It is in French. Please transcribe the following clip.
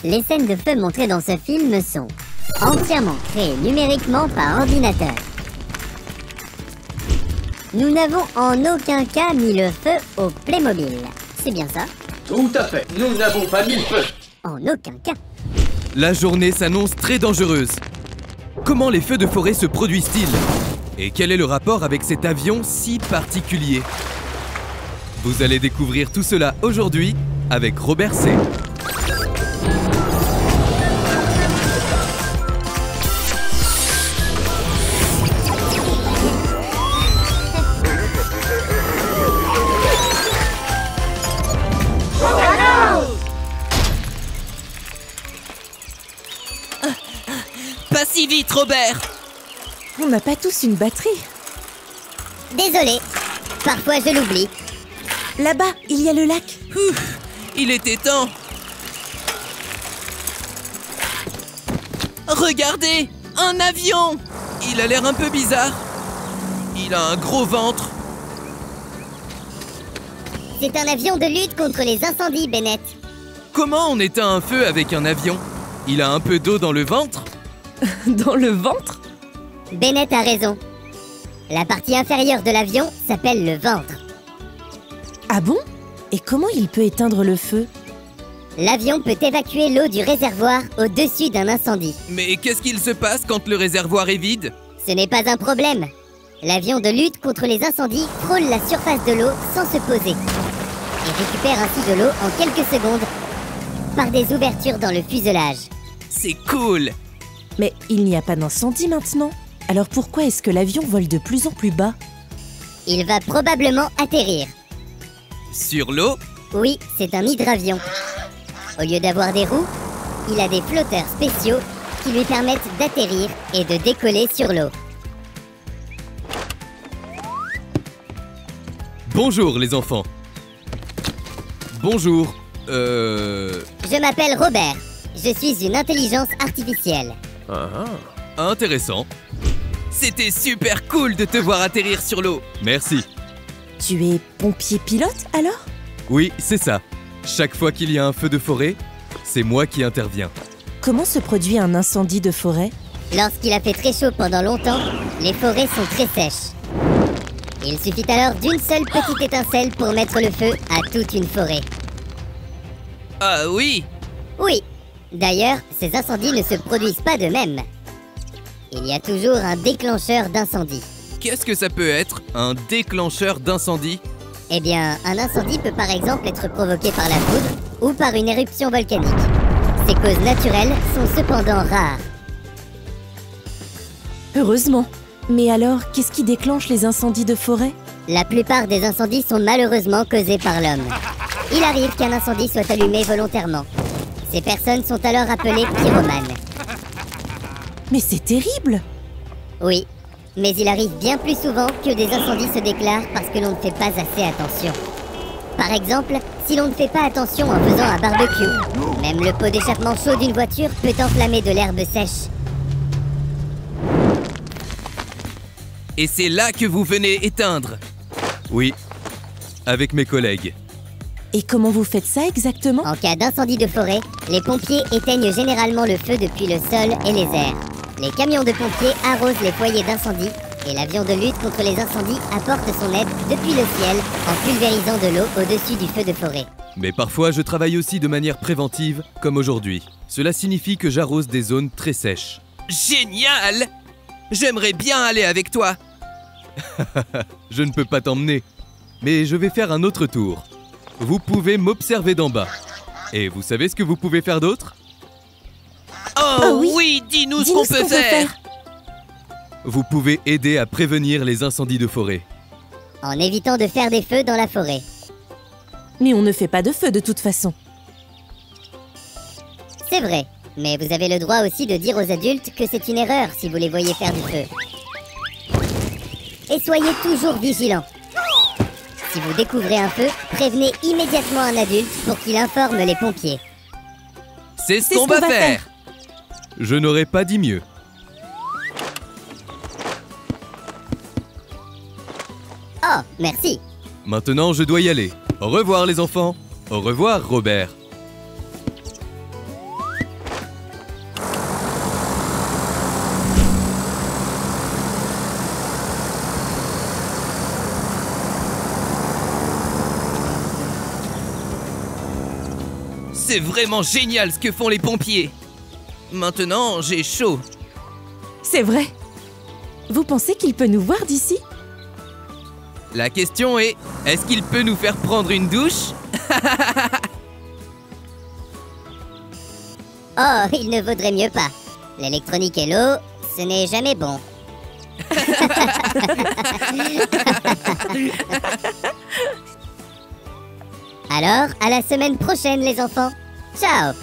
Les scènes de feu montrées dans ce film sont entièrement créées numériquement par ordinateur. Nous n'avons en aucun cas mis le feu au Playmobil. C'est bien ça? Tout à fait, nous n'avons pas mis le feu. En aucun cas. La journée s'annonce très dangereuse. Comment les feux de forêt se produisent-ils? Et quel est le rapport avec cet avion si particulier? Vous allez découvrir tout cela aujourd'hui avec Robert C. Pas si vite, Robert! On n'a pas tous une batterie. Désolé, parfois je l'oublie. Là-bas, il y a le lac. Ouf, il était temps! Regardez! Un avion! Il a l'air un peu bizarre. Il a un gros ventre. C'est un avion de lutte contre les incendies, Bennett. Comment on éteint un feu avec un avion? Il a un peu d'eau dans le ventre? Dans le ventre? Bennett a raison. La partie inférieure de l'avion s'appelle le ventre. Ah bon? Et comment il peut éteindre le feu? L'avion peut évacuer l'eau du réservoir au-dessus d'un incendie. Mais qu'est-ce qu'il se passe quand le réservoir est vide? Ce n'est pas un problème. L'avion de lutte contre les incendies frôle la surface de l'eau sans se poser et récupère ainsi de l'eau en quelques secondes par des ouvertures dans le fuselage. C'est cool! Mais il n'y a pas d'incendie maintenant. Alors pourquoi est-ce que l'avion vole de plus en plus bas? Il va probablement atterrir. Sur l'eau? Oui, c'est un hydravion. Au lieu d'avoir des roues, il a des flotteurs spéciaux qui lui permettent d'atterrir et de décoller sur l'eau. Bonjour les enfants. Bonjour. Je m'appelle Robert. Je suis une intelligence artificielle. Intéressant. C'était super cool de te voir atterrir sur l'eau. Merci. Tu es pompier pilote alors? Oui, c'est ça. Chaque fois qu'il y a un feu de forêt, c'est moi qui interviens. Comment se produit un incendie de forêt? Lorsqu'il a fait très chaud pendant longtemps, les forêts sont très sèches. Il suffit alors d'une seule petite étincelle pour mettre le feu à toute une forêt. Ah oui! Oui. D'ailleurs, ces incendies ne se produisent pas d'eux-mêmes. Il y a toujours un déclencheur d'incendie. Qu'est-ce que ça peut être, un déclencheur d'incendie? Eh bien, un incendie peut par exemple être provoqué par la foudre ou par une éruption volcanique. Ces causes naturelles sont cependant rares. Heureusement. Mais alors, qu'est-ce qui déclenche les incendies de forêt? La plupart des incendies sont malheureusement causés par l'homme. Il arrive qu'un incendie soit allumé volontairement. Ces personnes sont alors appelées pyromanes. Mais c'est terrible! Oui, mais il arrive bien plus souvent que des incendies se déclarent parce que l'on ne fait pas assez attention. Par exemple, si l'on ne fait pas attention en faisant un barbecue, même le pot d'échappement chaud d'une voiture peut enflammer de l'herbe sèche. Et c'est là que vous venez éteindre? Oui, avec mes collègues. Et comment vous faites ça exactement? En cas d'incendie de forêt, les pompiers éteignent généralement le feu depuis le sol et les airs. Les camions de pompiers arrosent les foyers d'incendie et l'avion de lutte contre les incendies apporte son aide depuis le ciel en pulvérisant de l'eau au-dessus du feu de forêt. Mais parfois, je travaille aussi de manière préventive, comme aujourd'hui. Cela signifie que j'arrose des zones très sèches. Génial! J'aimerais bien aller avec toi. Je ne peux pas t'emmener, mais je vais faire un autre tour. Vous pouvez m'observer d'en bas. Et vous savez ce que vous pouvez faire d'autre? Oh oui, dis-nous ce qu'on peut faire. Vous pouvez aider à prévenir les incendies de forêt. En évitant de faire des feux dans la forêt. Mais on ne fait pas de feu de toute façon. C'est vrai, mais vous avez le droit aussi de dire aux adultes que c'est une erreur si vous les voyez faire du feu. Et soyez toujours vigilants. Si vous découvrez un feu, prévenez immédiatement un adulte pour qu'il informe les pompiers. C'est ce qu'on va faire. Je n'aurais pas dit mieux. Oh, merci. Maintenant, je dois y aller. Au revoir les enfants. Au revoir Robert. C'est vraiment génial ce que font les pompiers. Maintenant, j'ai chaud. C'est vrai. Vous pensez qu'il peut nous voir d'ici? La question est, est-ce qu'il peut nous faire prendre une douche? Oh, il ne vaudrait mieux pas. L'électronique et l'eau, ce n'est jamais bon. Alors, à la semaine prochaine les enfants. Ciao!